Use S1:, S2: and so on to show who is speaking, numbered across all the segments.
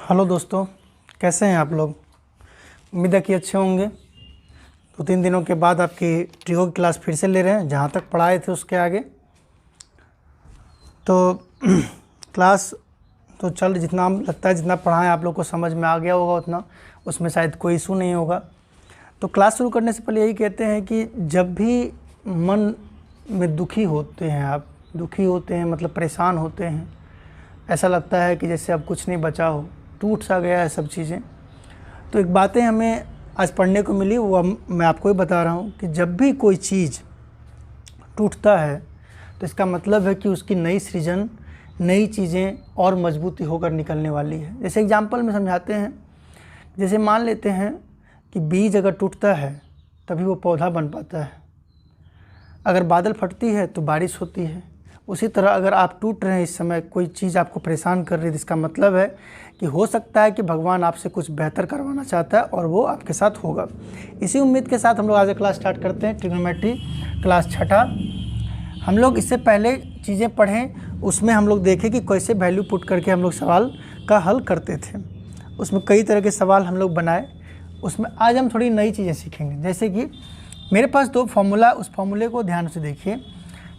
S1: Hello दोस्तों, कैसे हैं आप लोग। उम्मीद है कि अच्छे होंगे। 2-3 दिनों के बाद आपकी ट्रियो की क्लास फिर से ले रहे हैं, जहाँ तक पढ़ाए थे उसके आगे। तो क्लास तो जितना लगता है, जितना पढ़ाएं आप लोग को समझ में आ गया होगा उतना, उसमें शायद कोई इशू नहीं होगा। तो क्लास शुरू करने से पहले यही कहते हैं कि जब भी मन में दुखी होते हैं, आप दुखी होते हैं मतलब परेशान होते हैं, ऐसा लगता है कि जैसे अब कुछ नहीं बचा हो, टूट सा गया है सब चीज़ें, तो एक बातें हमें आज पढ़ने को मिली, वो मैं आपको ही बता रहा हूँ कि जब भी कोई चीज़ टूटता है तो इसका मतलब है कि उसकी नई सृजन, नई चीज़ें और मजबूती होकर निकलने वाली है। जैसे एग्जाम्पल में समझाते हैं, जैसे मान लेते हैं कि बीज अगर टूटता है तभी वो पौधा बन पाता है। अगर बादल फटती है तो बारिश होती है। उसी तरह अगर आप टूट रहे हैं, इस समय कोई चीज़ आपको परेशान कर रही है, इसका मतलब है कि हो सकता है कि भगवान आपसे कुछ बेहतर करवाना चाहता है और वो आपके साथ होगा। इसी उम्मीद के साथ हम लोग आज क्लास स्टार्ट करते हैं। Trigonometry class 6। हम लोग इससे पहले चीज़ें पढ़ें, उसमें हम लोग देखें कि कैसे वैल्यू पुट करके हम लोग सवाल का हल करते थे। उसमें कई तरह के सवाल हम लोग बनाए। उसमें आज हम थोड़ी नई चीज़ें सीखेंगे। जैसे कि मेरे पास 2 फॉर्मूला, उस फॉर्मूले को ध्यान से देखिए।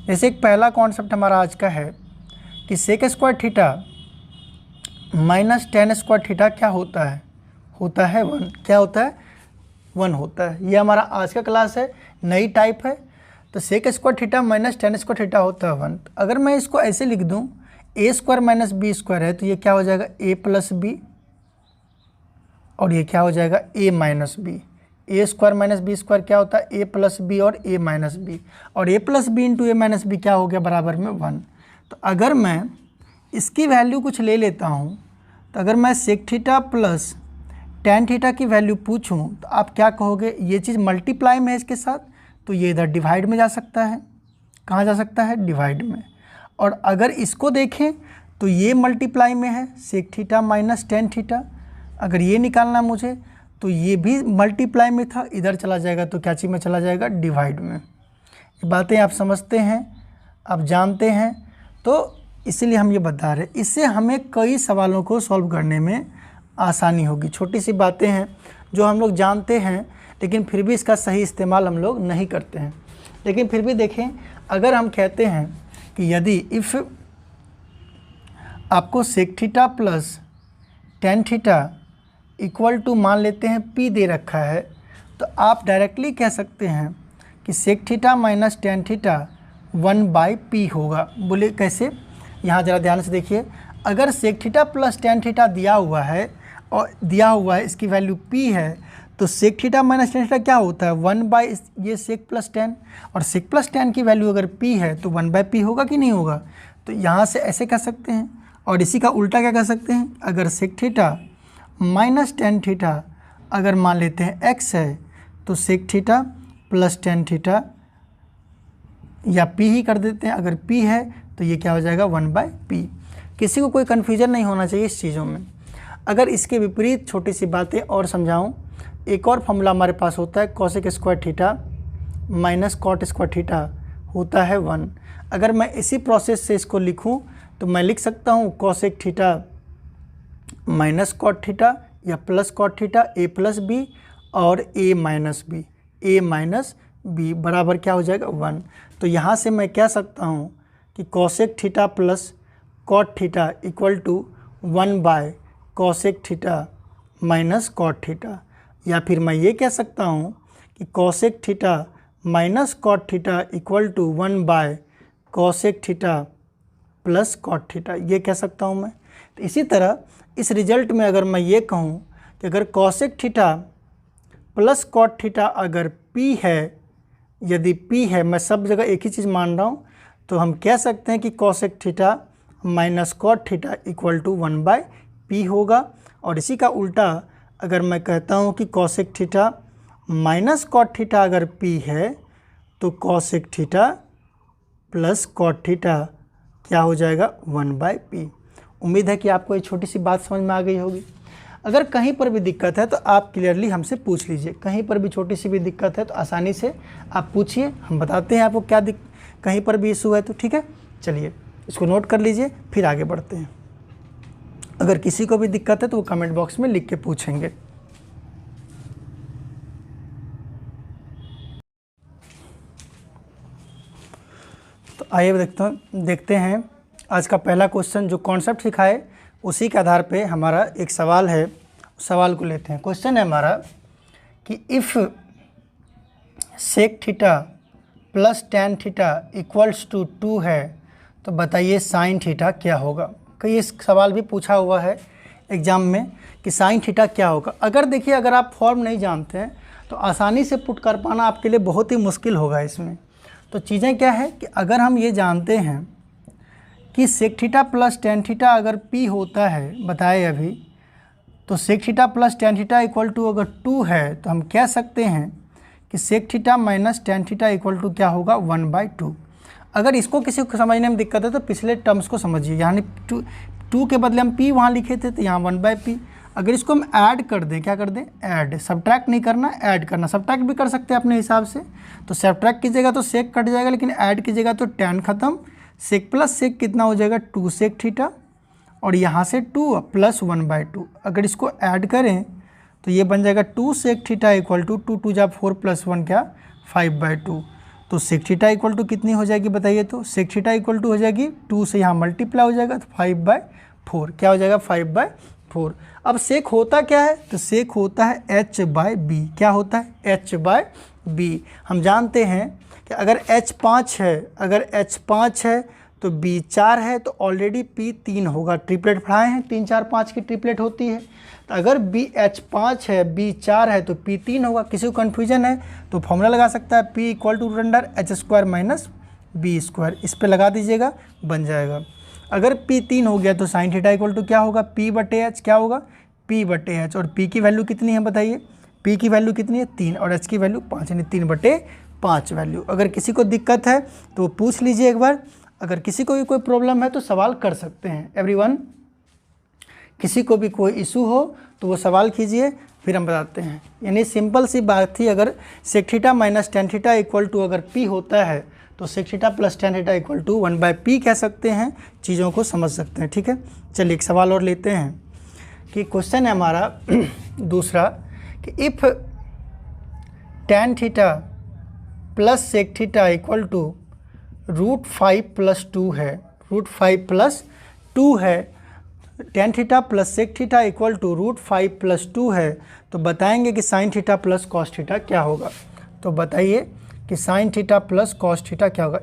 S1: जैसे एक पहला कॉन्सेप्ट हमारा आज का है कि sec square theta minus tan square theta क्या होता है? होता है 1। क्या होता है? 1 होता है। ये हमारा आज का क्लास है, नई टाइप है। तो sec square theta minus tan square theta होता है 1। अगर मैं इसको ऐसे लिख दूं, a square minus b square है, तो ये क्या हो जाएगा? ए प्लस बी, और ये क्या हो जाएगा? ए माइनस बी। ए स्क्वायर माइनस बी स्क्वायर क्या होता है? ए प्लस बी और ए माइनस बी, और ए प्लस बी इंटू ए माइनस बी क्या हो गया? बराबर में 1। तो अगर मैं इसकी वैल्यू कुछ ले लेता हूँ, तो अगर मैं sec theta plus tan theta की वैल्यू पूछूँ तो आप क्या कहोगे? ये चीज़ मल्टीप्लाई में है इसके साथ, तो ये इधर डिवाइड में जा सकता है। कहाँ जा सकता है? डिवाइड में। और अगर इसको देखें तो ये मल्टीप्लाई में है, sec theta minus tan theta. अगर ये निकालना मुझे, तो ये भी मल्टीप्लाई में था, इधर चला जाएगा तो क्या चीज़ में चला जाएगा? डिवाइड में। ये बातें आप समझते हैं, आप जानते हैं, तो इसीलिए हम ये बता रहे हैं। इससे हमें कई सवालों को सॉल्व करने में आसानी होगी। छोटी सी बातें हैं जो हम लोग जानते हैं, लेकिन फिर भी इसका सही इस्तेमाल हम लोग नहीं करते हैं। लेकिन फिर भी देखें, अगर हम कहते हैं कि यदि इफ़ आपको sec theta plus tan theta equal to मान लेते हैं पी दे रखा है, तो आप डायरेक्टली कह सकते हैं कि sec theta minus tan theta 1/p होगा। बोले कैसे? यहाँ ज़रा ध्यान से देखिए। अगर sec theta plus tan theta दिया हुआ है और इसकी वैल्यू p है, तो sec theta minus tan theta क्या होता है? 1 ये सेक प्लस टेन, और सेक प्लस टेन की वैल्यू अगर p है तो 1/p होगा कि नहीं होगा? तो यहाँ से ऐसे कह सकते हैं। और इसी का उल्टा क्या कह सकते हैं? अगर sec theta minus tan theta अगर मान लेते हैं x है, तो sec theta plus tan theta, या p ही कर देते हैं। अगर p है तो ये क्या हो जाएगा? 1/p। किसी को कोई कन्फ्यूजन नहीं होना चाहिए इस चीज़ों में। अगर इसके विपरीत छोटी सी बातें और समझाऊं, एक और फॉर्मूला हमारे पास होता है, cosec square theta minus cot square theta होता है 1। अगर मैं इसी प्रोसेस से इसको लिखूं तो मैं लिख सकता हूं cosec theta minus cot theta या plus cot theta a plus b और ए माइनस बी बराबर क्या हो जाएगा? 1। तो यहाँ से मैं कह सकता हूँ कि cosec theta plus cot theta equal to 1/कॉसेक थीटा माइनस कॉट थीटा, या फिर मैं ये कह सकता हूँ कि cosec theta minus cot theta equal to 1/कॉसेक थीटा प्लस कॉट थीटा, ये कह सकता हूँ मैं। तो इसी तरह इस रिजल्ट में अगर मैं ये कहूँ कि अगर cosec theta plus cot theta अगर p है, यदि p है, मैं सब जगह एक ही चीज़ मान रहा हूँ, तो हम कह सकते हैं कि cosec theta minus cot theta equal to 1/p होगा। और इसी का उल्टा अगर मैं कहता हूँ कि cosec theta minus cot theta अगर p है, तो cosec theta plus cot theta क्या हो जाएगा? 1/p। उम्मीद है कि आपको ये छोटी सी बात समझ में आ गई होगी। अगर कहीं पर भी दिक्कत है तो आप क्लियरली हमसे पूछ लीजिए। कहीं पर भी छोटी सी भी दिक्कत है तो आसानी से आप पूछिए, हम बताते हैं आपको क्या कहीं पर भी इशू है तो। ठीक है, चलिए इसको नोट कर लीजिए, फिर आगे बढ़ते हैं। अगर किसी को भी दिक्कत है तो वो कमेंट बॉक्स में लिख के पूछेंगे। तो आइए देखते हैं आज का पहला क्वेश्चन। जो कॉन्सेप्ट सिखाए उसी के आधार पे हमारा एक सवाल है, सवाल को लेते हैं। क्वेश्चन है हमारा कि if sec theta plus tan theta equals to 2 है तो बताइए साइन थीटा क्या होगा। कई इस सवाल भी पूछा हुआ है एग्ज़ाम में कि साइन थीटा क्या होगा। अगर देखिए, अगर आप फॉर्म नहीं जानते हैं तो आसानी से पुट कर पाना आपके लिए बहुत ही मुश्किल होगा इसमें। तो चीज़ें क्या है कि अगर हम ये जानते हैं कि sec theta plus tan theta अगर पी होता है, बताए अभी, तो sec theta plus tan theta equal to अगर 2 है तो हम कह सकते हैं कि sec theta minus tan theta equal to क्या होगा 1/2। अगर इसको किसी को समझने में दिक्कत है तो पिछले टर्म्स को समझिए, यानी 2 के बदले हम p वहाँ लिखे थे तो यहाँ 1/p। अगर इसको हम ऐड कर दें, क्या कर दें, ऐड, सब्ट्रैक्ट नहीं करना, ऐड करना। सब्ट्रैक्ट भी कर सकते हैं अपने हिसाब से, तो सब्ट्रैक्ट कीजिएगा तो सेक कट जाएगा, लेकिन ऐड कीजिएगा तो टेन खत्म, सेक प्लस सेक कितना हो जाएगा 2 सेक थीटा, और यहाँ से 2 प्लस 1/2। अगर इसको ऐड करें तो ये बन जाएगा 2 सेक थीटा इक्वल टू 2 2 जा 4 प्लस 1 क्या 5/2। तो सेक थीटा इक्वल टू कितनी हो जाएगी बताइए, तो सेक थीटा इक्वल टू हो जाएगी 2 से यहाँ मल्टीप्लाई हो जाएगा तो 5/4, क्या हो जाएगा 5/4। अब सेक होता क्या है, तो सेक होता है h/b। क्या होता है h/b। हम जानते हैं कि अगर h 5 है, अगर h 5 है तो b 4 है, तो ऑलरेडी p 3 होगा। ट्रिपलेट पढ़ाए हैं, 3 4 5 की ट्रिपलेट होती है। तो अगर h 5 है, b 4 है तो p 3 होगा। किसी को कन्फ्यूजन है तो फॉर्मूला लगा सकता है, p equal to under h² minus b²। इस पे लगा दीजिएगा, बन जाएगा। अगर p 3 हो गया तो साइन थीटा इक्वल टू क्या होगा p/h, क्या होगा p/h। और p की वैल्यू कितनी है बताइए, p की वैल्यू कितनी है 3 और h की वैल्यू 5, यानी 3/5 वैल्यू। अगर किसी को दिक्कत है तो पूछ लीजिए एक बार। अगर किसी को भी कोई प्रॉब्लम है तो सवाल कर सकते हैं एवरीवन। किसी को भी कोई इशू हो तो वो सवाल कीजिए, फिर हम बताते हैं। यानी सिंपल सी बात थी, अगर sec theta minus tan theta equal to अगर p होता है तो sec theta plus tan theta equal to 1/p कह सकते हैं, चीज़ों को समझ सकते हैं। ठीक है, चलिए एक सवाल और लेते हैं कि क्वेश्चन है हमारा दूसरा कि if tan theta plus sec theta equal to √5 + 2 है, √5 + 2 है, tan theta plus sec theta equal to √5 + 2 है, तो बताएंगे कि sine theta plus cos theta क्या होगा। तो बताइए कि sine theta plus cos theta क्या होगा।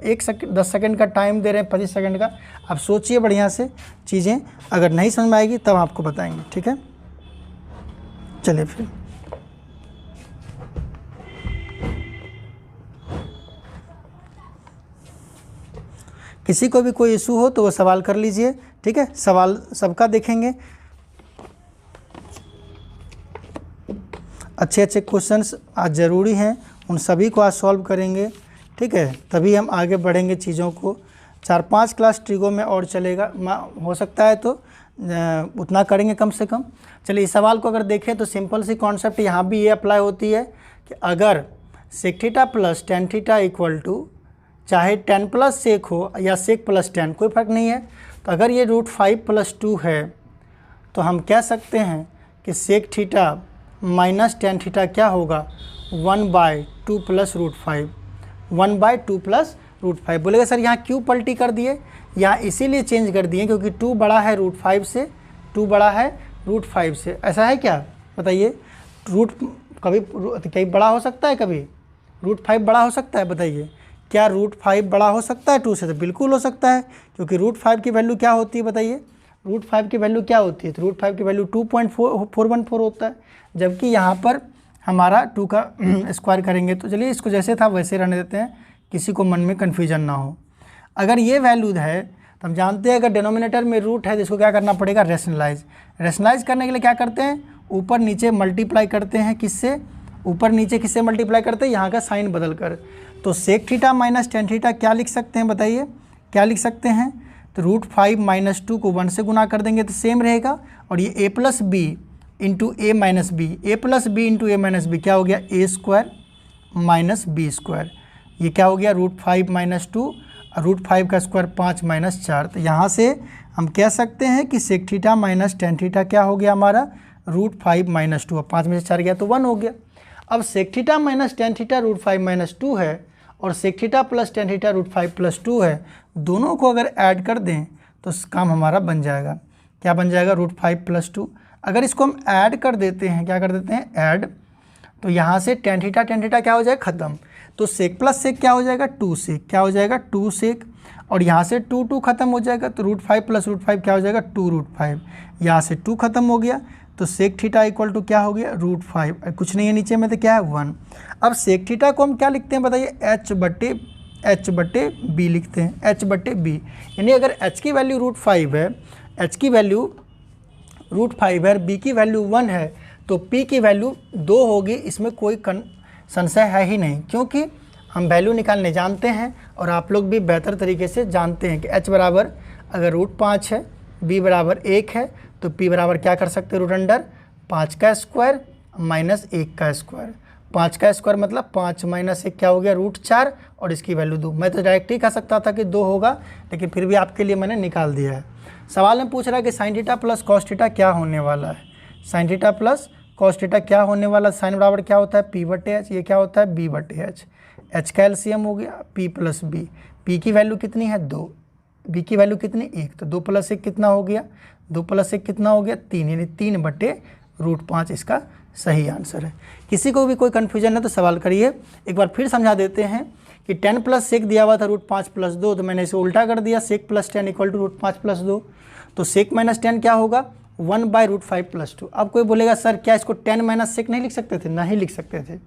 S1: 10 सेकंड का टाइम दे रहे हैं, 25 सेकंड का। आप सोचिए बढ़िया से चीज़ें, अगर नहीं समझ में आएगी तब आपको बताएंगे। ठीक है, चलिए फिर किसी को भी कोई इशू हो तो वो सवाल कर लीजिए। ठीक है, सवाल सबका देखेंगे। अच्छे अच्छे क्वेश्चंस आज ज़रूरी हैं, उन सभी को आज सॉल्व करेंगे। ठीक है, तभी हम आगे बढ़ेंगे चीज़ों को। 4-5 क्लास ट्रिगो में और चलेगा, हो सकता है तो उतना करेंगे कम से कम। चलिए इस सवाल को अगर देखें तो सिंपल सी कॉन्सेप्ट यहाँ भी ये अप्लाई होती है कि अगर sec theta plus tan theta equal to, चाहे 10 प्लस सेक हो या सेक प्लस 10, कोई फर्क नहीं है। तो अगर ये √5 + 2 है तो हम कह सकते हैं कि sec theta minus tan theta क्या होगा 1/2 + √5, 1/2 + √5। बोलेगा सर यहाँ क्यों पलटी कर दिए, यहाँ इसीलिए चेंज कर दिए क्योंकि 2 बड़ा है √5 से, 2 बड़ा है √5 से। ऐसा है क्या बताइए, कभी बड़ा हो सकता है, कभी √5 बड़ा हो सकता है, बताइए क्या √5 बड़ा हो सकता है 2 से? तो बिल्कुल हो सकता है, क्योंकि √5 की वैल्यू क्या होती है बताइए, √5 की वैल्यू क्या होती है, तो √5 की वैल्यू 2.414 होता है, जबकि यहाँ पर हमारा 2 का स्क्वायर करेंगे। तो चलिए इसको जैसे था वैसे रहने देते हैं, किसी को मन में कन्फ्यूजन ना हो। अगर ये वैल्यू है तो हम जानते हैं अगर डिनोमिनेटर में रूट है तो इसको क्या करना पड़ेगा, रैशनलाइज करने के लिए क्या करते हैं, ऊपर नीचे मल्टीप्लाई करते हैं। किससे, ऊपर नीचे किससे मल्टीप्लाई करते हैं, यहाँ का साइन बदल कर। तो sec theta minus tan theta क्या लिख सकते हैं बताइए, क्या लिख सकते हैं, तो √5 - 2 को 1 से गुना कर देंगे तो सेम रहेगा। और ये a + b × a - b, a + b × a - b क्या हो गया, a² - b²। ये क्या हो गया √5 - 2, √5 का स्क्वायर 5 - 4। तो यहाँ से हम कह सकते हैं कि sec theta minus tan theta क्या हो गया हमारा, √5 - 2। अब 5 में से 4 गया तो 1 हो गया। अब sec theta minus tan theta √5 - 2 है और sec theta plus tan theta √5 + 2 है। दोनों को अगर ऐड कर दें तो काम हमारा बन जाएगा, क्या बन जाएगा, √5 + 2। अगर इसको हम ऐड कर देते हैं, क्या कर देते हैं, ऐड, तो यहाँ से टेन थीटा क्या हो जाएगा, ख़त्म। तो सेक प्लस सेक क्या हो जाएगा, 2 सेक, क्या हो जाएगा, 2 सेक। और यहाँ से 2 ख़त्म हो जाएगा तो √5 + √5 क्या हो जाएगा, 2√5। यहाँ से 2 ख़त्म हो गया तो सेक थीटा इक्वल टू क्या हो गया, √5। कुछ नहीं है नीचे में तो क्या है, 1। अब सेक थीटा को हम क्या लिखते हैं बताइए, h/b लिखते हैं, h/b। यानी अगर h की वैल्यू √5 है, h की वैल्यू √5 है और b की वैल्यू 1 है तो p की वैल्यू 2 होगी। इसमें कोई संशय है ही नहीं, क्योंकि हम वैल्यू निकालने जानते हैं और आप लोग भी बेहतर तरीके से जानते हैं कि h बराबर अगर √5 है, b बराबर 1 है तो p बराबर क्या कर सकते हैं, √5 का स्क्वायर माइनस 1 का स्क्वायर। 5 का स्क्वायर मतलब 5 - 1 क्या हो गया, √4 और इसकी वैल्यू 2। मैं तो डायरेक्ट ही कह सकता था कि 2 होगा, लेकिन फिर भी आपके लिए मैंने निकाल दिया है। सवाल में पूछ रहा है कि sine theta plus cos theta क्या होने वाला है। Sign theta plus cos theta क्या होने वाला, साइन बराबर क्या होता है, p/h, ये क्या होता है, b/h। h का एलसीएम हो गया p + b। p की वैल्यू कितनी है, 2, b की वैल्यू कितनी, 1, तो 2 + 1 कितना हो गया, 2 + 1 कितना हो गया, 3, यानी 3/√5 इसका सही आंसर है। किसी को भी कोई कन्फ्यूजन है तो सवाल करिए। एक बार फिर समझा देते हैं कि 10 + सेक दिया हुआ था √5 + 2, तो मैंने इसे उल्टा कर दिया, सेक + 10 = √5 + 2। तो सेक - 10 क्या होगा, 1/√5 + 2। अब कोई बोलेगा सर क्या इसको 10 - सेक नहीं लिख सकते थे, नहीं लिख सकते थे।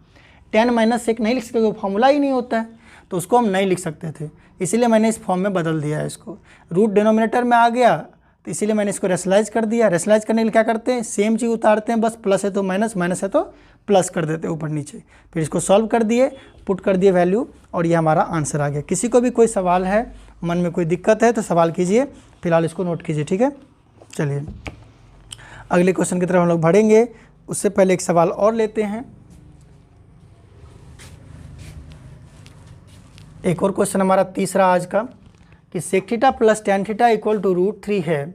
S1: 10 - सेक नहीं लिख सकते, तो फॉर्मूला ही नहीं होता है, तो उसको हम नहीं लिख सकते थे, इसीलिए मैंने इस फॉर्म में बदल दिया है इसको। रूट डिनोमिनेटर में आ गया तो इसीलिए मैंने इसको रेशलाइज कर दिया। रेशलाइज करने के लिए क्या करते हैं, सेम चीज़ उतारते हैं, बस प्लस है तो माइनस, माइनस है तो प्लस कर देते हैं ऊपर नीचे। फिर इसको सॉल्व कर दिए, पुट कर दिए वैल्यू, और ये हमारा आंसर आ गया। किसी को भी कोई सवाल है, मन में कोई दिक्कत है तो सवाल कीजिए, फिलहाल इसको नोट कीजिए, ठीक है। चलिए अगले क्वेश्चन की तरफ हम लोग बढ़ेंगे, उससे पहले एक सवाल और लेते हैं। एक और क्वेश्चन हमारा तीसरा आज का, कि sec theta plus tan theta equal to √3 है।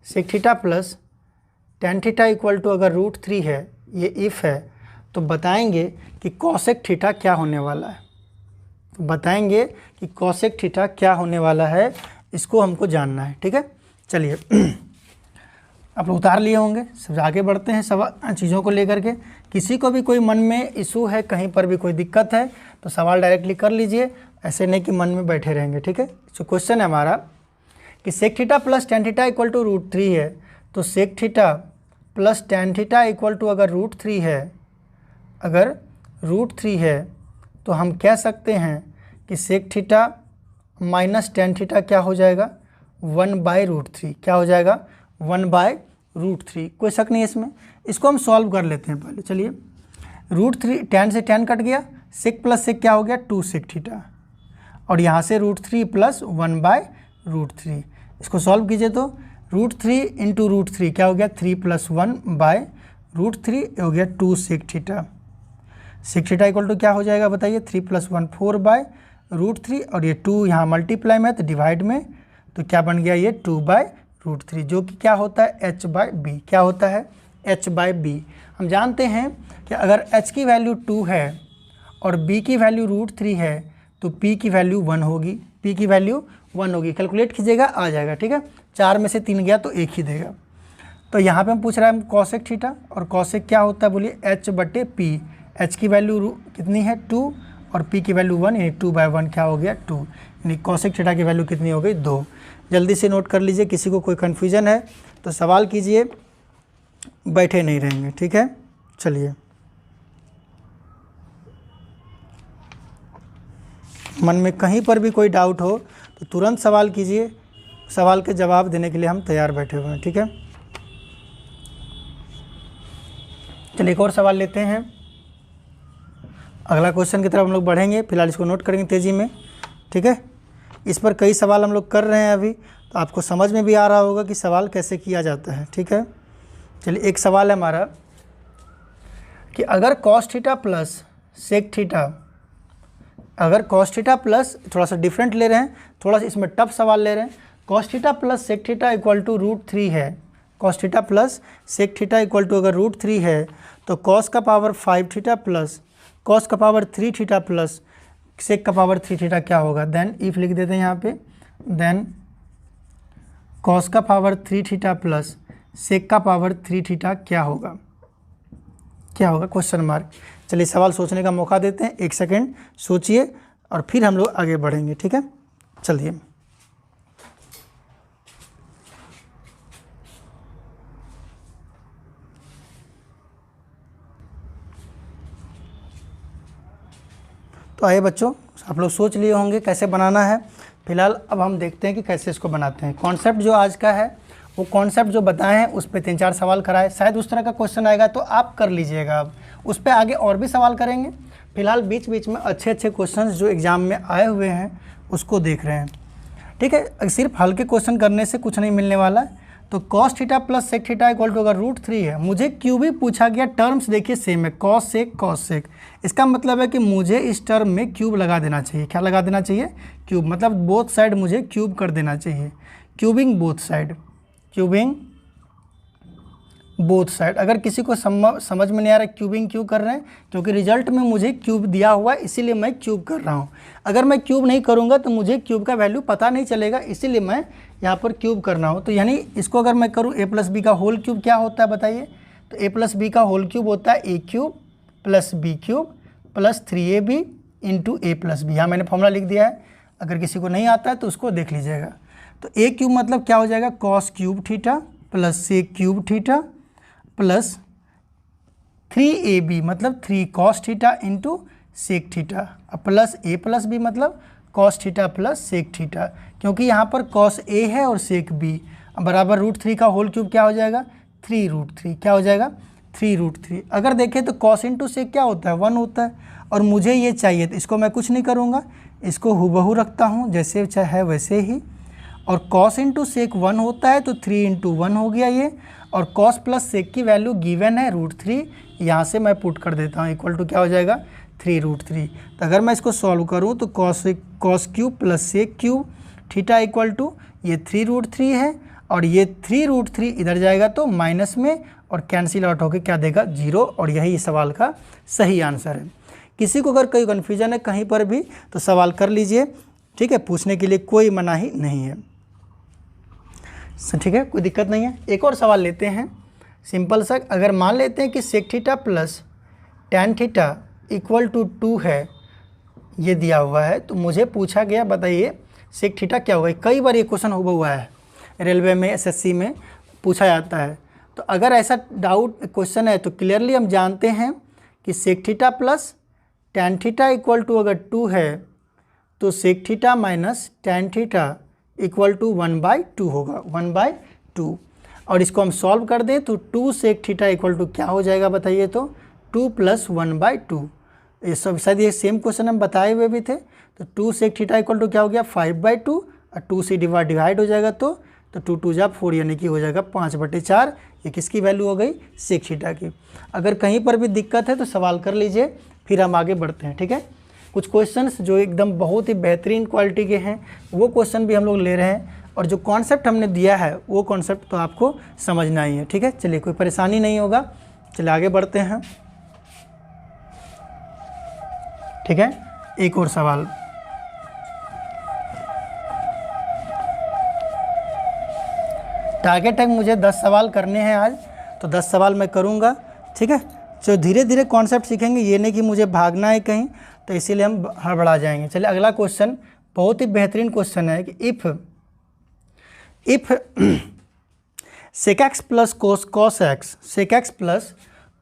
S1: Sec theta plus tan theta equal to अगर √3 है, ये इफ़ है, तो बताएंगे कि कॉसेक थीटा क्या होने वाला है। तो बताएंगे कि कॉसेक थीटा क्या होने वाला है, इसको हमको जानना है, ठीक है। चलिए आप लोग उतार लिए होंगे, सब आगे बढ़ते हैं सब चीज़ों को लेकर के। किसी को भी कोई मन में इशू है, कहीं पर भी कोई दिक्कत है तो सवाल डायरेक्टली कर लीजिए, ऐसे नहीं कि मन में बैठे रहेंगे, ठीक है। तो क्वेश्चन है हमारा कि sec theta plus tan theta equal to √3 है, तो sec theta plus tan theta equal to अगर √3 है, अगर √3 है तो हम कह सकते हैं कि sec theta minus tan theta क्या हो जाएगा, 1/√3, क्या हो जाएगा, 1/√3। कोई शक नहीं है इसमें। इसको हम सॉल्व कर लेते हैं पहले। चलिए √3, 10 से 10 कट गया, सेक प्लस सेक क्या हो गया, 2 सेक थीटा, और यहाँ से √3 + 1/√3। इसको सॉल्व कीजिए तो √3 × √3 क्या हो गया, 3 + 1/√3 हो गया 2 sec theta. Sec theta equal to क्या हो जाएगा बताइए, 3 + 1 4/√3, और ये 2 यहाँ मल्टीप्लाई में तो डिवाइड में, तो क्या बन गया ये 2/√3, जो कि क्या होता है h/b, क्या होता है h/b। हम जानते हैं कि अगर h की वैल्यू 2 है और b की वैल्यू √3 है तो p की वैल्यू 1 होगी, p की वैल्यू 1 होगी। कैलकुलेट कीजिएगा, आ जाएगा, ठीक है। 4 में से 3 गया तो 1 ही देगा। तो यहाँ पे हम पूछ रहा है कॉसेक थीटा, और कॉसेक क्या होता है बोलिए, h/p। h की वैल्यू कितनी है 2 और p की वैल्यू 1, यानी 2/1 क्या हो गया 2, यानी कॉसेक थीटा की वैल्यू कितनी हो गई 2। जल्दी से नोट कर लीजिए, किसी को कोई कन्फ्यूजन है तो सवाल कीजिए, बैठे नहीं रहेंगे, ठीक है। चलिए मन में कहीं पर भी कोई डाउट हो तो तुरंत सवाल कीजिए, सवाल के जवाब देने के लिए हम तैयार बैठे हुए हैं, ठीक है। चलिए एक और सवाल लेते हैं, अगला क्वेश्चन की तरफ हम लोग बढ़ेंगे, फिलहाल इसको नोट करेंगे तेज़ी में, ठीक है। इस पर कई सवाल हम लोग कर रहे हैं अभी, तो आपको समझ में भी आ रहा होगा कि सवाल कैसे किया जाता है, ठीक है। चलिए एक सवाल है हमारा कि अगर cos theta plus sec theta, अगर कॉस थीटा प्लस, थोड़ा सा डिफरेंट ले रहे हैं, थोड़ा सा इसमें टफ सवाल ले रहे हैं, cos theta plus sec theta equal to √3 है, cos theta plus sec theta equal to अगर √3 है तो कॉस का पावर 5 थीटा प्लस कॉस का पावर 3 थीटा प्लस सेक का पावर 3 थीटा क्या होगा। देन इफ लिख देते हैं यहाँ पे, देन कॉस का पावर 3 थीटा प्लस सेक का पावर 3 थीटा क्या होगा, क्या होगा, क्वेश्चन मार्क। चलिए सवाल सोचने का मौका देते हैं, 1 सेकेंड सोचिए और फिर हम लोग आगे बढ़ेंगे, ठीक है। चलिए तो आइए बच्चों, आप लोग सोच लिए होंगे कैसे बनाना है। फिलहाल अब हम देखते हैं कि कैसे इसको बनाते हैं। कॉन्सेप्ट जो आज का है वो कॉन्सेप्ट जो बताए हैं उस पर 3-4 सवाल कराए, शायद उस तरह का क्वेश्चन आएगा तो आप कर लीजिएगा। अब उस पर आगे और भी सवाल करेंगे। फिलहाल बीच बीच में अच्छे अच्छे क्वेश्चंस जो एग्ज़ाम में आए हुए हैं उसको देख रहे हैं, ठीक है। सिर्फ हल्के क्वेश्चन करने से कुछ नहीं मिलने वाला है। तो cos theta plus sec theta equal to अगर √3 है, मुझे क्यूब ही पूछा गया, टर्म्स देखिए सेम है, कॉस सेक। इसका मतलब है कि मुझे इस टर्म में क्यूब लगा देना चाहिए। क्या लगा देना चाहिए, क्यूब, मतलब बोथ साइड मुझे क्यूब कर देना चाहिए। Cubing both side, cubing both side. अगर किसी को समझ में नहीं आ रहा है क्यूबिंग क्यों कर रहे हैं, क्योंकि रिजल्ट में मुझे क्यूब दिया हुआ है इसीलिए मैं क्यूब कर रहा हूँ। अगर मैं क्यूब नहीं करूँगा तो मुझे क्यूब का वैल्यू पता नहीं चलेगा, इसीलिए मैं यहाँ पर क्यूब करना हो। तो यानी इसको अगर मैं करूँ a प्लस बी का होल क्यूब क्या होता है बताइए। तो a प्लस बी का होल क्यूब होता है a cube plus b cube plus 3ab into a plus b. यहाँ मैंने फॉर्मूला लिख दिया है, अगर किसी को नहीं आता है तो उसको देख लीजिएगा। तो a क्यूब मतलब क्या हो जाएगा, cos cube theta plus sec cube theta plus 3ab मतलब 3 cos theta into sec theta, plus a plus b मतलब cos theta plus sec theta, क्योंकि यहाँ पर कॉस a है और सेक b बराबर √3 का होल क्यूब क्या हो जाएगा, 3√3। क्या हो जाएगा, 3√3। अगर देखें तो कॉस इंटू सेक क्या होता है, 1 होता है, और मुझे ये चाहिए तो इसको मैं कुछ नहीं करूँगा, इसको हुबहू रखता हूँ जैसे चाहे वैसे ही। और कॉस इंटू सेक 1 होता है तो 3 इंटू 1 हो गया ये, और कॉस प्लस सेक की वैल्यू गिवन है √3, यहाँ से मैं पुट कर देता हूँ इक्वल टू क्या हो जाएगा, 3√3। तो अगर मैं इसको सॉल्व करूँ तो cos cube plus sec cube theta equal to ये 3√3 है, और ये 3√3 इधर जाएगा तो माइनस में और कैंसिल आउट होकर क्या देगा, 0। और यही इस सवाल का सही आंसर है। किसी को अगर कोई कन्फ्यूजन है कहीं पर भी तो सवाल कर लीजिए, ठीक है, पूछने के लिए कोई मनाही नहीं है, ठीक है, कोई दिक्कत नहीं है। एक और सवाल लेते हैं सिंपल सा। अगर मान लेते हैं कि sec theta plus tan theta equal to 2 है, ये दिया हुआ है, तो मुझे पूछा गया बताइए सेक थीटा क्या होगा। कई बार ये क्वेश्चन हुआ है, रेलवे में एसएससी में पूछा जाता है। तो अगर ऐसा डाउट क्वेश्चन है तो क्लियरली हम जानते हैं कि sec theta plus tan theta equal to अगर 2 है तो sec theta minus tan theta equal to 1/2 होगा, 1/2। और इसको हम सॉल्व कर दें तो 2 सेक थीटा इक्वल टू क्या हो जाएगा बताइए, तो 2 + 1/2। ये सब शायद ये सेम क्वेश्चन हम बताए हुए भी थे। तो 2 सेक थीटा इक्वल टू क्या हो गया, 5/2, और 2 से डिवाइड हो जाएगा तो 2 2 जा 4 यानी कि हो जाएगा 5/4। ये किसकी वैल्यू हो गई, सेक थीटा की। अगर कहीं पर भी दिक्कत है तो सवाल कर लीजिए, फिर हम आगे बढ़ते हैं, ठीक है। कुछ क्वेश्चंस जो एकदम बहुत ही बेहतरीन क्वालिटी के हैं वो क्वेश्चन भी हम लोग ले रहे हैं, और जो कॉन्सेप्ट हमने दिया है वो कॉन्सेप्ट तो आपको समझना ही है, ठीक है। चलिए कोई परेशानी नहीं होगा, चलिए आगे बढ़ते हैं, ठीक है। एक और सवाल, टारगेट है मुझे 10 सवाल करने हैं आज, तो 10 सवाल मैं करूँगा, ठीक है। जो धीरे धीरे कॉन्सेप्ट सीखेंगे, ये नहीं कि मुझे भागना है कहीं, तो इसीलिए हम हड़बड़ा जाएंगे। चलिए अगला क्वेश्चन बहुत ही बेहतरीन क्वेश्चन है कि if sec x plus cos x, sec x plus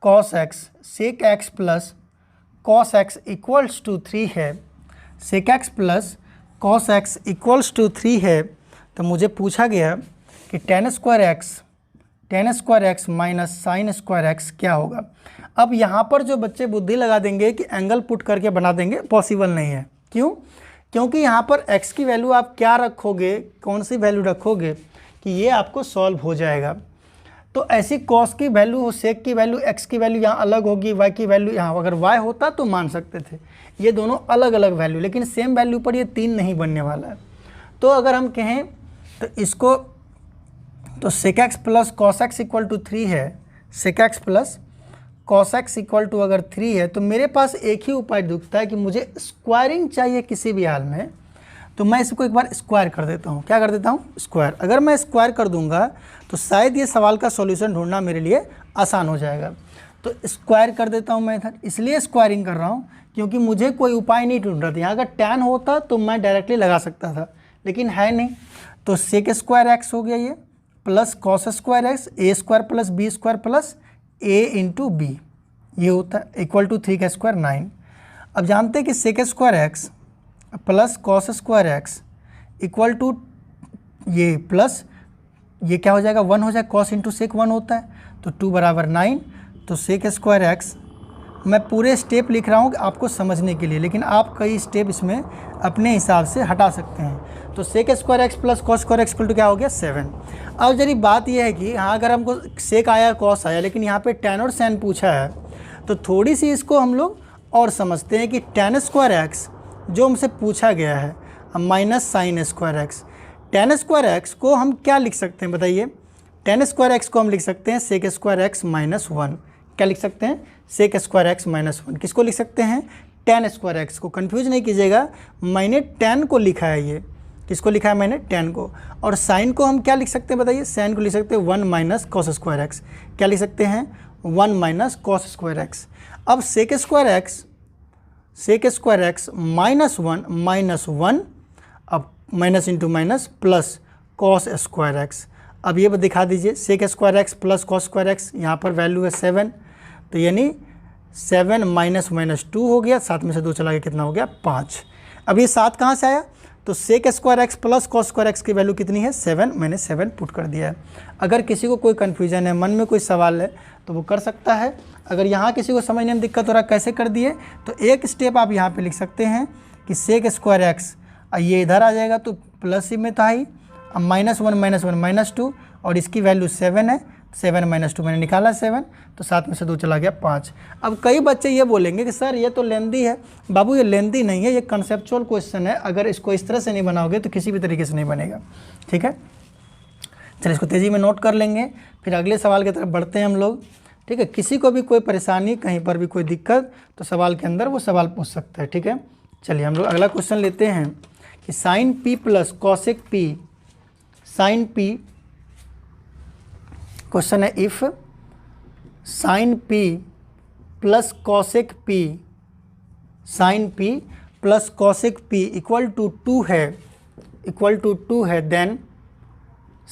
S1: cos x, sec x plus cos x equals to 3 है, sec x plus cos x equals to 3 है, तो मुझे पूछा गया कि tan square x minus sine square x क्या होगा। अब यहाँ पर जो बच्चे बुद्धि लगा देंगे कि एंगल पुट करके बना देंगे, पॉसिबल नहीं है। क्यों? क्योंकि यहाँ पर x की वैल्यू आप क्या रखोगे, कौन सी वैल्यू रखोगे कि ये आपको सॉल्व हो जाएगा। तो ऐसी cos की वैल्यू, sec की वैल्यू, x की वैल्यू यहाँ अलग होगी, y की वैल्यू यहाँ, अगर y होता तो मान सकते थे। ये दोनों अलग अलग वैल्यू, लेकिन सेम वैल्यू पर ये 3 नहीं बनने वाला है। तो अगर हम कहें तो इसको तो sec x plus cos x equal to 3 है, sec x plus cos x equal to अगर 3 है तो मेरे पास एक ही उपाय दिखता है कि मुझे स्क्वायरिंग चाहिए किसी भी हाल में, तो मैं इसको एक बार स्क्वायर कर देता हूँ। क्या कर देता हूँ? स्क्वायर। अगर मैं स्क्वायर कर दूंगा तो शायद ये सवाल का सॉल्यूशन ढूंढना मेरे लिए आसान हो जाएगा। तो स्क्वायर कर देता हूँ मैं इधर, इसलिए स्क्वायरिंग कर रहा हूँ क्योंकि मुझे कोई उपाय नहीं ढूंढ रहा था। यहाँ अगर tan होता तो मैं डायरेक्टली लगा सकता था, लेकिन है नहीं। तो सेक स्क्वायर एक्स हो गया ये, plus cos square x, a square plus b square plus a into b, ये होता है इक्वल टू 3 का स्क्वायर 9। अब जानते हैं कि sec square x plus cos square x equal to ये प्लस ये क्या हो जाएगा? 1 हो जाएगा, कॉस इंटू सेक 1 होता है, तो 2 बराबर 9। तो सेक स्क्वायर एक्स, मैं पूरे स्टेप लिख रहा हूँ आपको समझने के लिए, लेकिन आप कई स्टेप इसमें अपने हिसाब से हटा सकते हैं। तो sec square x plus cos square x equal to क्या हो गया? 7। अब जरी बात यह है कि हाँ, अगर हमको सेक आया कॉस आया, लेकिन यहाँ पे tan और sin पूछा है, तो थोड़ी सी इसको हम लोग और समझते हैं कि tan स्क्वायर एक्स जो हमसे पूछा गया है minus sine square x, tan square x को हम क्या लिख सकते हैं बताइए? tan स्क्वायर एक्स को हम लिख सकते हैं सेक स्क्वायर एक्स माइनस 1। क्या लिख सकते हैं? Sec square x minus 1। किसको लिख सकते हैं? tan स्क्वायर एक्स को। कंफ्यूज नहीं कीजिएगा, मैंने tan को लिखा है, ये किसको लिखा है? मैंने tan को। और साइन को हम क्या लिख सकते हैं बताइए? साइन को लिख सकते हैं 1 माइनस कॉस स्क्वायर एक्स। क्या लिख सकते हैं? 1 माइनस कॉस स्क्वायर एक्स। अब सेक स्क्वायर एक्स माइनस 1, अब minus into minus plus cos square x. अब ये दिखा दीजिए, sec square x plus cos square x, यहाँ पर वैल्यू है 7, तो यानी 7 माइनस माइनस 2 हो गया, 7 में से 2 चला गया, कितना हो गया? 5। अब ये 7 कहाँ से आया? तो sec square x plus cos square x की वैल्यू कितनी है? 7। मैंने 7 पुट कर दिया है। अगर किसी को कोई कन्फ्यूजन है, मन में कोई सवाल है, तो वो कर सकता है। अगर यहाँ किसी को समझने में दिक्कत हो रहा है कैसे कर दिए, तो एक स्टेप आप यहाँ पे लिख सकते हैं कि सेक स्क्वायर एक्स, ये इधर आ जाएगा तो प्लस में था ही, अब -1 माइनस 2, और इसकी वैल्यू 7 है, 7 माइनस 2 मैंने निकाला 7, तो 7 में से 2 चला गया 5। अब कई बच्चे ये बोलेंगे कि सर ये तो लेंदी है। बाबू ये लेंदी नहीं है, ये कंसेप्चुअल क्वेश्चन है। अगर इसको इस तरह से नहीं बनाओगे तो किसी भी तरीके से नहीं बनेगा। ठीक है, चलिए इसको तेज़ी में नोट कर लेंगे, फिर अगले सवाल की तरफ बढ़ते हैं हम लोग। ठीक है, किसी को भी कोई परेशानी, कहीं पर भी कोई दिक्कत, तो सवाल के अंदर वो सवाल पूछ सकता है। ठीक है, चलिए हम लोग अगला क्वेश्चन लेते हैं कि sine p plus cosec p, sine p, question है if sine p plus cosec p, sine p plus cosec p equal to 2 है, इक्वल टू 2 है, then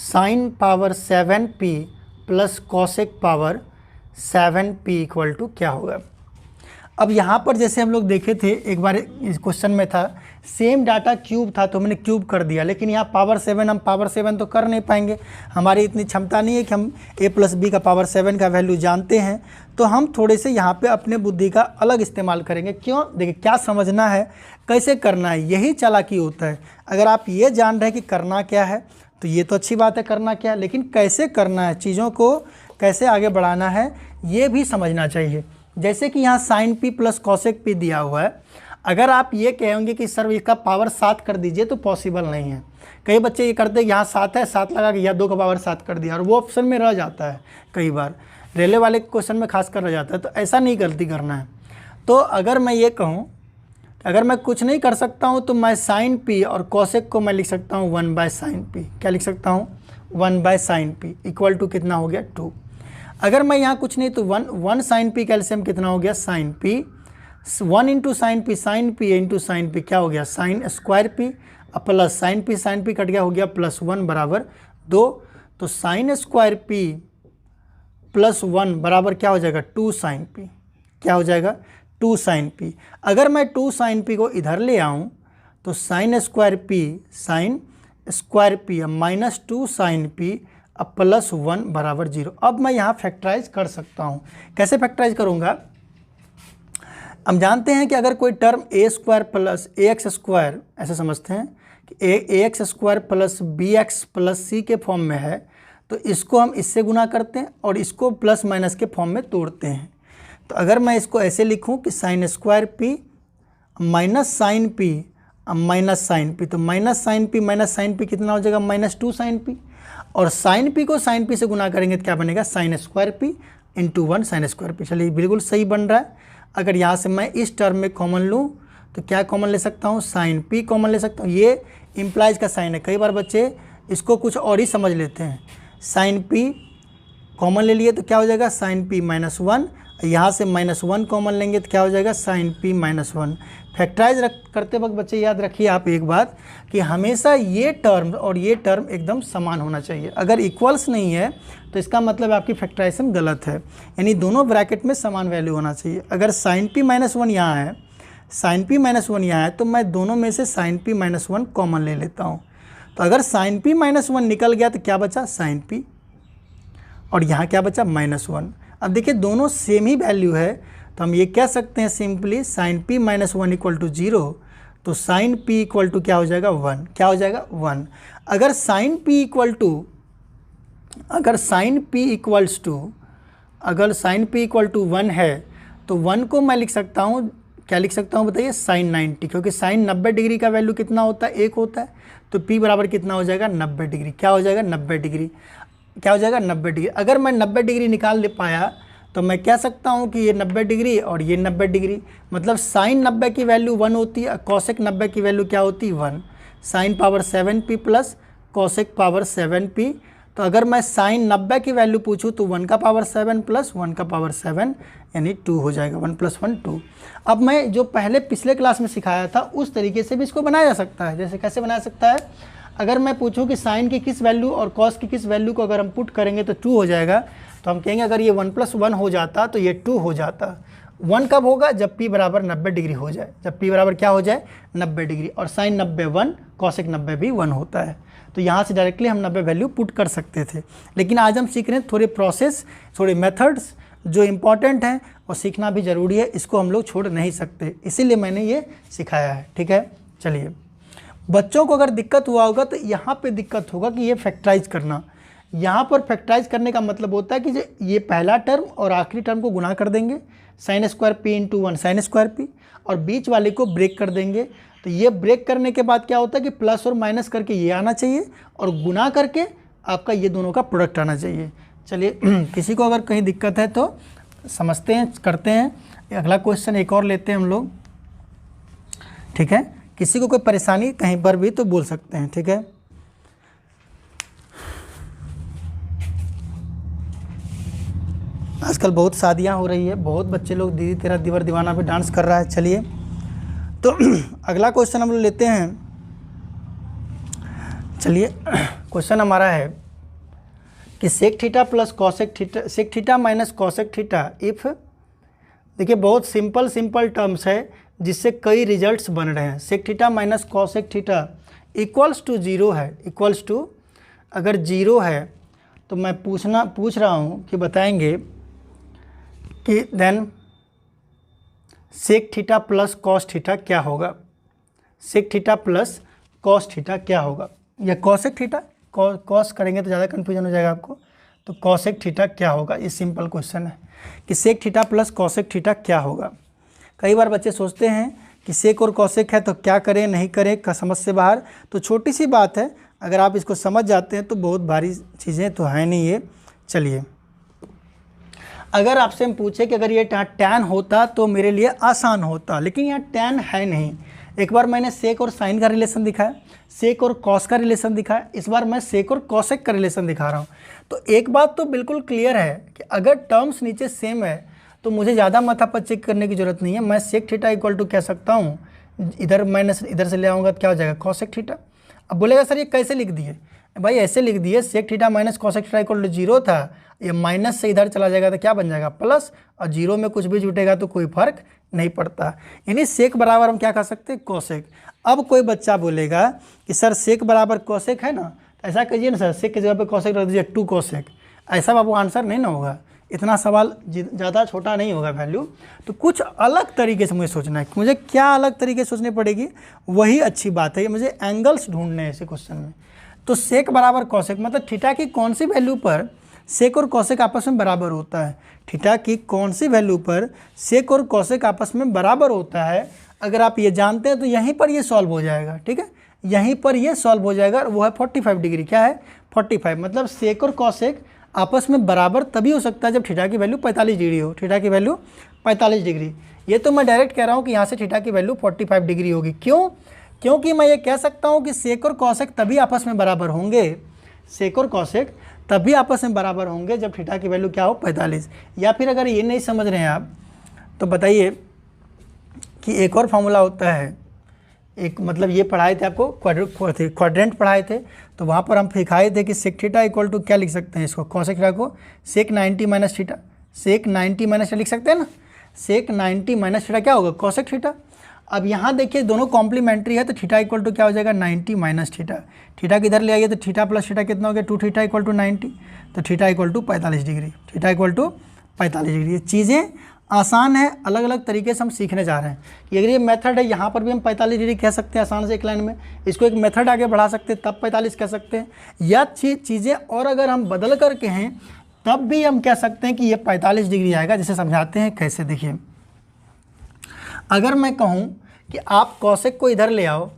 S1: sine power 7p plus cosec power 7p equal to क्या होगा? अब यहाँ पर जैसे हम लोग देखे थे एक बार इस क्वेश्चन में था, सेम डाटा क्यूब था तो मैंने क्यूब कर दिया, लेकिन यहाँ पावर 7, हम पावर 7 तो कर नहीं पाएंगे, हमारी इतनी क्षमता नहीं है कि हम a प्लस बी का पावर 7 का वैल्यू जानते हैं। तो हम थोड़े से यहाँ पे अपने बुद्धि का अलग इस्तेमाल करेंगे। क्यों? देखिए क्या समझना है, कैसे करना है, यही चालाकी होता है। अगर आप ये जान रहे हैं कि करना क्या है तो ये तो अच्छी बात है, करना क्या है, लेकिन कैसे करना है, चीज़ों को कैसे आगे बढ़ाना है, ये भी समझना चाहिए। जैसे कि यहाँ sine p plus cosec p दिया हुआ है, अगर आप ये कहेंगे कि सर इसका पावर 7 कर दीजिए तो पॉसिबल नहीं है। कई बच्चे ये करते हैं, यहाँ 7 है, 7 लगा के या 2 का पावर 7 कर दिया, और वो ऑप्शन में रह जाता है, कई बार रेलवे वाले क्वेश्चन में खास कर रह जाता है। तो ऐसा नहीं गलती करना है। तो अगर मैं ये कहूँ, अगर मैं कुछ नहीं कर सकता हूँ तो मैं साइन पी और कॉसेक को मैं लिख सकता हूँ 1/sin p। क्या लिख सकता हूँ? 1/sin p इक्वल टू कितना हो गया? 2। अगर मैं यहाँ कुछ नहीं तो 1 sin p कैल्शियम कितना हो गया? sin p। 1 into sine p, sine p into sine p क्या हो गया? Sine square p, plus sine p cut गया, हो गया +1 बराबर 2। तो साइन स्क्वायर पी प्लस 1 बराबर क्या हो जाएगा? 2 sin p। क्या हो जाएगा? 2 sin p। अगर मैं 2 sin p को इधर ले आऊँ तो sign square p minus 2 sin p अब +1 बराबर 0। अब मैं यहाँ फैक्टराइज कर सकता हूँ। कैसे फैक्टराइज करूँगा? हम जानते हैं कि अगर कोई term a square plus ax square, ऐसे समझते हैं कि ax square plus bx plus c के फॉर्म में है, तो इसको हम इससे गुना करते हैं और इसको प्लस माइनस के फॉर्म में तोड़ते हैं। तो अगर मैं इसको ऐसे लिखूं कि sine square p minus sine p minus sine p, तो माइनस साइन पी कितना हो जाएगा, -2 साइन पी, और साइन पी को साइन पी से गुना करेंगे तो क्या बनेगा, sine square p into 1 sine square p. चलिए बिल्कुल सही बन रहा है। अगर यहाँ से मैं इस टर्म में कॉमन लूँ तो क्या कॉमन ले सकता हूँ, साइन पी कॉमन ले सकता हूँ। ये इम्प्लाइज का साइन है, कई बार बच्चे इसको कुछ और ही समझ लेते हैं। साइन पी कॉमन ले लिए तो क्या हो जाएगा, साइन पी -1, यहाँ से -1 कॉमन लेंगे तो क्या हो जाएगा, साइन पी -1। फैक्टराइज करते वक्त बच्चे याद रखिए आप एक बात कि हमेशा ये टर्म और ये टर्म एकदम समान होना चाहिए। अगर इक्वल्स नहीं है तो इसका मतलब आपकी फैक्टराइजेशन गलत है, यानी दोनों ब्रैकेट में समान वैल्यू होना चाहिए। अगर साइन पी -1 यहाँ है, साइन पी -1 यहाँ है, तो मैं दोनों में से साइन पी -1 कॉमन ले लेता हूँ। तो अगर साइन पी -1 निकल गया तो क्या बचा, साइन पी, और यहाँ क्या बचा, -1। अब देखिए दोनों सेम ही वैल्यू है, तो हम ये कह सकते हैं simply sine p -1 equal to 0, तो साइन पी इक्वल टू क्या हो जाएगा, 1। क्या हो जाएगा, 1। अगर साइन पी इक्वल टू 1 है तो 1 को मैं लिख सकता हूँ, क्या लिख सकता हूँ बताइए, साइन 90, क्योंकि साइन 90 डिग्री का वैल्यू कितना होता है, 1 होता है। तो पी बराबर कितना हो जाएगा, 90 डिग्री। क्या हो जाएगा, 90 डिग्री। क्या हो जाएगा, 90 डिग्री। अगर मैं 90 डिग्री निकाल ले पाया तो मैं कह सकता हूँ कि ये 90 डिग्री और ये 90 डिग्री, मतलब साइन 90 की वैल्यू 1 होती है, कॉसेक 90 की वैल्यू क्या होती है, 1। Sign power 7p plus cosec power 7p। तो अगर मैं साइन 90 की वैल्यू पूछूँ तो 1 का पावर 7 प्लस 1 का पावर 7 यानी 2 हो जाएगा, 1 + 1 2। अब मैं जो पहले पिछले क्लास में सिखाया था उस तरीके से भी इसको बनाया जा सकता है। जैसे कैसे बनाया सकता है, अगर मैं पूछूं कि साइन की किस वैल्यू और कॉस की किस वैल्यू को अगर हम पुट करेंगे तो 2 हो जाएगा, तो हम कहेंगे अगर ये 1 + 1 हो जाता तो ये 2 हो जाता। 1 कब होगा, जब p बराबर 90 डिग्री हो जाए, जब p बराबर क्या हो जाए, 90 डिग्री, और साइन 90 1, कॉसेक 90 भी 1 होता है। तो यहाँ से डायरेक्टली हम 90 वैल्यू पुट कर सकते थे, लेकिन आज हम सीख रहे हैं थोड़े प्रोसेस, थोड़े मेथड्स जो इम्पॉर्टेंट हैं और सीखना भी ज़रूरी है, इसको हम लोग छोड़ नहीं सकते, इसीलिए मैंने ये सिखाया है। ठीक है, चलिए बच्चों को अगर दिक्कत हुआ होगा तो यहाँ पे दिक्कत होगा कि ये फैक्टराइज करना। यहाँ पर फैक्टराइज करने का मतलब होता है कि ये पहला टर्म और आखिरी टर्म को गुना कर देंगे, sign square p into 1 sine square P, और बीच वाले को ब्रेक कर देंगे। तो ये ब्रेक करने के बाद क्या होता है कि प्लस और माइनस करके ये आना चाहिए और गुना करके आपका ये दोनों का प्रोडक्ट आना चाहिए। चलिए किसी को अगर कहीं दिक्कत है तो समझते हैं, करते हैं। अगला क्वेश्चन एक और लेते हैं हम लोग। ठीक है, किसी को कोई परेशानी कहीं पर भी तो बोल सकते हैं। ठीक है, आजकल बहुत शादियां हो रही है, बहुत बच्चे लोग दीदी तेरा दीवार दीवाना पे डांस कर रहा है। चलिए तो अगला क्वेश्चन हम लोग लेते हैं। चलिए क्वेश्चन हमारा है कि sec theta plus cosec theta, sec theta minus cosec theta if, देखिए बहुत सिंपल टर्म्स है जिससे कई रिजल्ट्स बन रहे हैं। Sec theta minus cosec theta equals to 0 है, इक्वल्स टू अगर 0 है तो मैं पूछ रहा हूँ कि बताएंगे कि then sec theta plus cos theta क्या होगा। Sec theta plus cos theta क्या होगा, या कॉसेक थीटा, कॉस करेंगे तो ज़्यादा कन्फ्यूजन हो जाएगा आपको, तो कॉसेक थीटा क्या होगा। ये सिंपल क्वेश्चन है कि sec theta plus cosec theta क्या होगा। कई बार बच्चे सोचते हैं कि सेक और कॉसेक है तो क्या करें नहीं करें का समझ से बाहर। तो छोटी सी बात है, अगर आप इसको समझ जाते हैं तो बहुत भारी चीज़ें तो है नहीं ये। चलिए अगर आपसे हम पूछे कि अगर ये टैन होता तो मेरे लिए आसान होता, लेकिन यहाँ टैन है नहीं। एक बार मैंने सेक और साइन का रिलेशन दिखाया, सेक और कॉस का रिलेशन दिखाया, इस बार मैं सेक और कॉसेक का रिलेशन दिखा रहा हूँ। तो एक बात तो बिल्कुल क्लियर है कि अगर टर्म्स नीचे सेम है तो मुझे ज़्यादा माथापच्ची चेक करने की ज़रूरत नहीं है। मैं सेक थीटा इक्वल टू कह सकता हूँ, इधर माइनस इधर से ले आऊँगा तो क्या हो जाएगा, कॉसेक थीटा। अब बोलेगा सर ये कैसे लिख दिए, भाई ऐसे लिख दिए, sec theta minus cosec theta equal to 0 था, ये माइनस से इधर चला जाएगा तो क्या बन जाएगा, प्लस, और 0 में कुछ भी जुटेगा तो कोई फर्क नहीं पड़ता। यानी सेक बराबर हम क्या कह सकते हैं, कॉसेक। अब कोई बच्चा बोलेगा कि सर सेक बराबर कॉसेक है ना, ऐसा कीजिए ना सर, सेक की जगह पे कॉसेक रख दीजिए 2 कॉसेक, ऐसा बाबू आंसर नहीं ना होगा। इतना सवाल ज़्यादा छोटा नहीं होगा वैल्यू। तो कुछ अलग तरीके से मुझे सोचना है, मुझे क्या अलग तरीके से सोचनी पड़ेगी, वही अच्छी बात है। मुझे एंगल्स ढूंढने हैं ऐसे क्वेश्चन में। तो सेक बराबर कॉसेक मतलब थीटा की कौन सी वैल्यू पर सेक और कॉसेक आपस में बराबर होता है। थीटा की कौन सी वैल्यू पर सेक और कॉसेक आपस में बराबर होता है, अगर आप ये जानते हैं तो यहीं पर ये सॉल्व हो जाएगा। ठीक है, यहीं पर ये सॉल्व हो जाएगा, वो है 45 डिग्री। क्या है 45, मतलब सेक और कॉसेक आपस में बराबर तभी हो सकता है जब थीटा की वैल्यू 45 डिग्री हो। थीटा की वैल्यू 45 डिग्री, ये तो मैं डायरेक्ट कह रहा हूँ कि यहाँ से थीटा की वैल्यू 45 डिग्री होगी। क्यों? क्योंकि मैं ये कह सकता हूँ कि सेक और कॉसेक तभी आपस में बराबर होंगे, सेक और कॉसेक तभी आपस में बराबर होंगे जब थीटा की वैल्यू क्या हो 45। या फिर अगर ये नहीं समझ रहे हैं आप तो बताइए कि एक और फार्मूला होता है, एक मतलब ये पढ़ाए थे आपको, क्वाड्रेंट पढ़ाए थे, तो वहाँ पर हम सिखाए थे कि सेक थीटा इक्वल टू क्या लिख सकते हैं इसको, कॉसेक थीटा को सेक 90 माइनस थीटा, सेक 90 माइनस लिख सकते हैं ना, सेक 90 माइनस थीटा क्या होगा कॉसेक थीटा। अब यहाँ देखिए दोनों कॉम्प्लीमेंट्री है तो थीटा इक्वल टू क्या हो जाएगा 90 माइनस थीटा, थीटा किधर ले आइए तो थीटा प्लस थीटा कितना हो गया 2 थीटा इक्वल टू 90, तो theta equal to 45 degree, theta equal to 45 degree. ये चीज़ें आसान है, अलग अलग तरीके से हम सीखने जा रहे हैं। कि अगर ये मेथड है यहाँ पर भी हम 45 डिग्री कह सकते हैं आसान से एक लाइन में, इसको एक मेथड आगे बढ़ा सकते हैं तब 45 कह सकते हैं, या चीज़ें और अगर हम बदल कर के हैं तब भी हम कह सकते हैं कि ये 45 डिग्री आएगा। जैसे समझाते हैं कैसे, देखिए अगर मैं कहूँ कि आप कॉसेक को इधर ले आओ,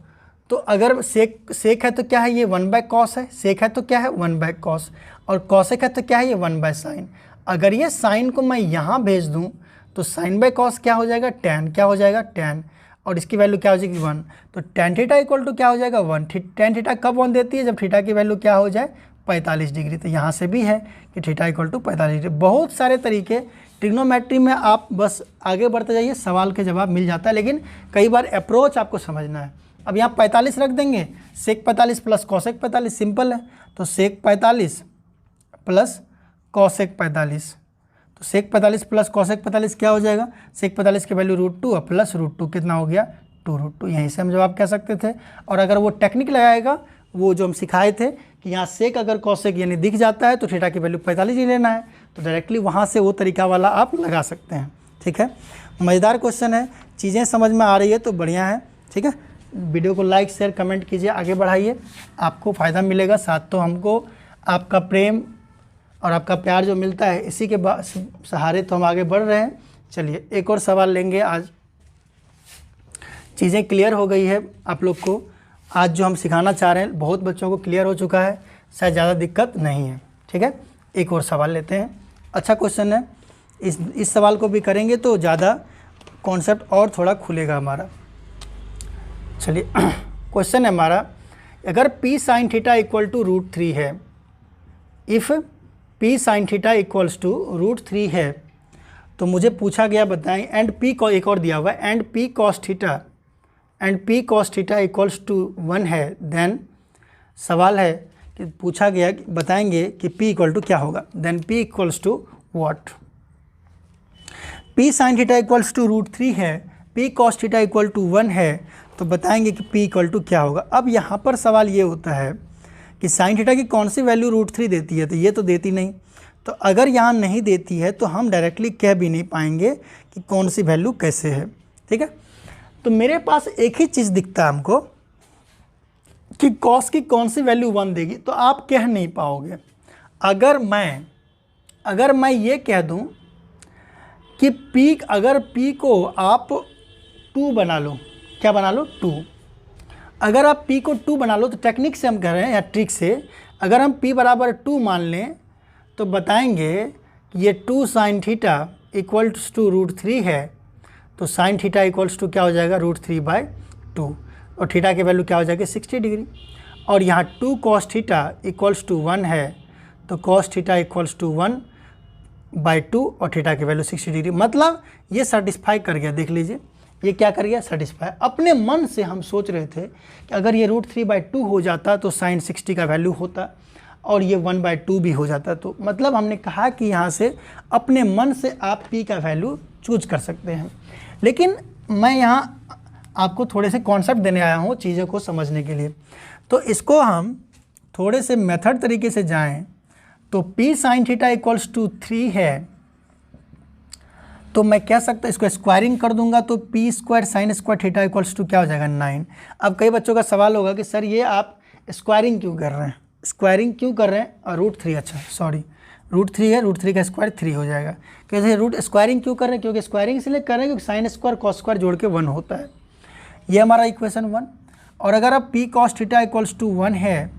S1: तो अगर सेक है तो क्या है ये 1/cos है, सेक है तो क्या है 1/cos, और कॉसेक है तो क्या है ये 1/sin। अगर ये साइन को मैं यहाँ भेज दूँ तो sin/cos क्या हो जाएगा tan, क्या हो जाएगा tan, और इसकी वैल्यू क्या हो जाएगी 1, तो tan थीटा इक्वल टू क्या हो जाएगा 1। tan थीटा कब 1 देती है, जब थीटा की वैल्यू क्या हो जाए 45 डिग्री। तो यहाँ से भी है कि थीटा इक्वल टू 45 डिग्री। बहुत सारे तरीके ट्रिग्नोमेट्री में, आप बस आगे बढ़ते जाइए, सवाल के जवाब मिल जाता है, लेकिन कई बार अप्रोच आपको समझना है। अब यहाँ 45 रख देंगे, सेक 45 प्लस कॉसेक 45, सिंपल है, तो सेक 45 प्लस कॉसेक 45, तो सेक 45 प्लस कॉसेक 45 क्या हो जाएगा, सेक 45 की वैल्यू √2 और प्लस √2 कितना हो गया 2√2, यहीं से हम जवाब कह सकते थे। और अगर वो टेक्निक लगाएगा, वो जो हम सिखाए थे कि यहाँ सेक अगर कॉसेक यानी दिख जाता है तो थीटा की वैल्यू 45 ही लेना है, तो डायरेक्टली वहाँ से वो तरीका वाला आप लगा सकते हैं। ठीक है, मज़ेदार क्वेश्चन है, चीज़ें समझ में आ रही है तो बढ़िया है। ठीक है, वीडियो को लाइक शेयर कमेंट कीजिए, आगे बढ़ाइए, आपको फ़ायदा मिलेगा, साथ तो हमको आपका प्रेम और आपका प्यार जो मिलता है इसी के सहारे तो हम आगे बढ़ रहे हैं। चलिए एक और सवाल लेंगे आज। चीज़ें क्लियर हो गई है आप लोग को, आज जो हम सिखाना चाह रहे हैं बहुत बच्चों को क्लियर हो चुका है, शायद ज़्यादा दिक्कत नहीं है। ठीक है, एक और सवाल लेते हैं, अच्छा क्वेश्चन है, इस सवाल को भी करेंगे तो ज़्यादा कॉन्सेप्ट और थोड़ा खुलेगा हमारा। चलिए क्वेश्चन है हमारा, अगर p sin theta equal to √3 है, if p sin theta equals to √3 है, तो मुझे पूछा गया बताएं, एंड p को एक और दिया हुआ है, and p cos theta equals to 1 है, देन सवाल है कि पूछा गया बताएंगे कि p इक्वल टू क्या होगा, then p equals to what. p sin theta equals to √3 है, p cos theta equal to 1 है, तो बताएंगे कि p इक्वल टू क्या होगा। अब यहाँ पर सवाल ये होता है कि साइन थीटा की कौन सी वैल्यू √3 देती है, तो ये तो देती नहीं, तो अगर यहाँ नहीं देती है तो हम डायरेक्टली कह भी नहीं पाएंगे कि कौन सी वैल्यू कैसे है। ठीक है, तो मेरे पास एक ही चीज़ दिखता है हमको कि कॉस की कौन सी वैल्यू 1 देगी, तो आप कह नहीं पाओगे। अगर मैं ये कह दूं कि अगर p को आप 2 बना लो, क्या बना लो 2, अगर आप p को 2 बना लो, तो टेक्निक से हम कह रहे हैं या ट्रिक से, अगर हम p बराबर 2 मान लें तो बताएंगे कि ये 2 sin थीटा इक्वल्स टू √3 है, तो sin थीटा इक्वल्स टू क्या हो जाएगा √3/2, और थीटा की वैल्यू क्या हो जाएगी 60 डिग्री, और यहाँ 2 cos थीटा इक्वल्स टू 1 है, तो cos थीटा इक्वल्स टू 1/2 और थीटा की वैल्यू 60 डिग्री। मतलब ये सेटिस्फाई कर गया, देख लीजिए ये क्या कर गया सेटिस्फाई। अपने मन से हम सोच रहे थे कि अगर ये √3/2 हो जाता तो sin 60 का वैल्यू होता और ये 1/2 भी हो जाता, तो मतलब हमने कहा कि यहाँ से अपने मन से आप p का वैल्यू चूज कर सकते हैं। लेकिन मैं यहाँ आपको थोड़े से कॉन्सेप्ट देने आया हूँ चीज़ों को समझने के लिए, तो इसको हम थोड़े से मेथड तरीके से जाएं तो p sin theta equals to 3 है, तो मैं कह सकता इसको स्क्वायरिंग कर दूंगा तो p² sin² theta equals to क्या हो जाएगा 9। अब कई बच्चों का सवाल होगा कि सर ये आप स्क्वायरिंग क्यों कर रहे हैं, स्क्वायरिंग क्यों कर रहे हैं, और √3, अच्छा सॉरी √3 है, √3 का स्क्वायर 3 हो जाएगा। कैसे रूट स्क्वायरिंग क्यों कर रहे हैं? क्योंकि स्क्वायरिंग इसलिए कर रहे हैं क्योंकि साइन स्क्वायर कॉस स्क्वायर जोड़ के 1 होता है। ये हमारा इक्वेशन 1। और अगर अब p cos theta equals to 1 है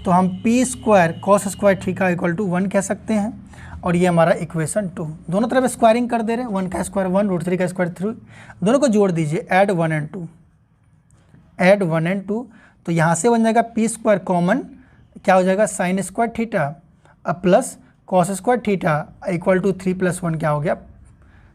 S1: तो हम p square cos square theta equal to 1 कह सकते हैं। और ये हमारा इक्वेशन 2। दोनों तरफ स्क्वायरिंग कर दे रहे हैं, 1 का स्क्वायर 1, √3 का स्क्वायर 3, दोनों को जोड़ दीजिए, ऐड 1 एंड 2, ऐड 1 एंड 2। तो यहाँ से बन जाएगा पी स्क्वायर कॉमन क्या हो जाएगा, साइन स्क्वायर थीटा अब plus cos square theta equal to 3 + 1 क्या हो गया,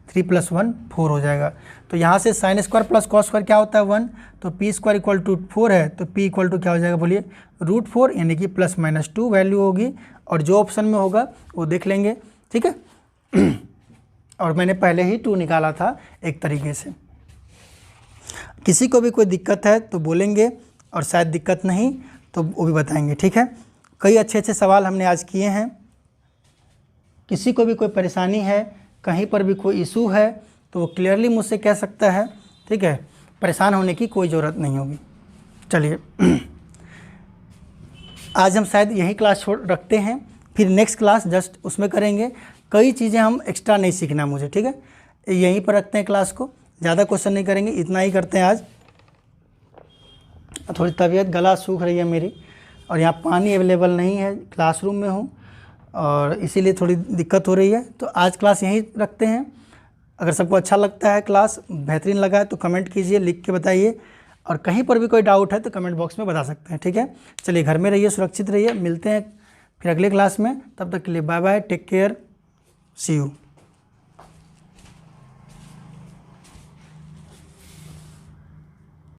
S1: 3 + 1 4 हो जाएगा। तो यहाँ से sine square plus cos square क्या होता है 1, तो पी स्क्वायर इक्वल टू 4 है, तो पी इक्वल टू क्या हो जाएगा बोलिए, √4 यानी कि +-2 वैल्यू होगी। और जो ऑप्शन में होगा वो देख लेंगे, ठीक है। और मैंने पहले ही 2 निकाला था एक तरीके से। किसी को भी कोई दिक्कत है तो बोलेंगे, और शायद दिक्कत नहीं तो वो भी बताएंगे, ठीक है। कई अच्छे अच्छे सवाल हमने आज किए हैं। किसी को भी कोई परेशानी है, कहीं पर भी कोई इशू है तो वो क्लियरली मुझसे कह सकता है, ठीक है। परेशान होने की कोई ज़रूरत नहीं होगी। चलिए आज हम शायद यही क्लास छोड़ रखते हैं, फिर नेक्स्ट क्लास जस्ट उसमें करेंगे। कई चीज़ें हम एक्स्ट्रा नहीं सीखना मुझे, ठीक है। यहीं पर रखते हैं क्लास को, ज़्यादा क्वेश्चन नहीं करेंगे, इतना ही करते हैं आज। थोड़ी तबीयत गला सूख रही है मेरी, और यहाँ पानी अवेलेबल नहीं है, क्लासरूम में हूँ और इसीलिए थोड़ी दिक्कत हो रही है। तो आज क्लास यहीं रखते हैं। अगर सबको अच्छा लगता है, क्लास बेहतरीन लगा है तो कमेंट कीजिए, लिख के बताइए। और कहीं पर भी कोई डाउट है तो कमेंट बॉक्स में बता सकते हैं, ठीक है। चलिए घर में रहिए, सुरक्षित रहिए, मिलते हैं फिर अगले क्लास में। तब तक के लिए bye bye, take care, see you.